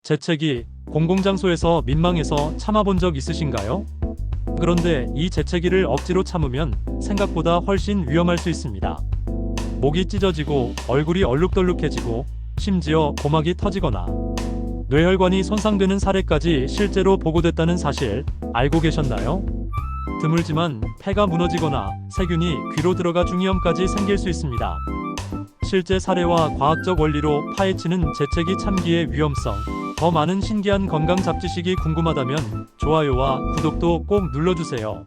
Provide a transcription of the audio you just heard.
재채기, 공공장소에서 민망해서 참아본 적 있으신가요? 그런데 이 재채기를 억지로 참으면 생각보다 훨씬 위험할 수 있습니다. 목이 찢어지고 얼굴이 얼룩덜룩해지고 심지어 고막이 터지거나 뇌혈관이 손상되는 사례까지 실제로 보고됐다는 사실 알고 계셨나요? 드물지만 폐가 무너지거나 세균이 귀로 들어가 중이염까지 생길 수 있습니다. 실제 사례와 과학적 원리로 파헤치는 재채기 참기의 위험성, 더 많은 신기한 건강 잡지식이 궁금하다면 좋아요와 구독도 꼭 눌러주세요.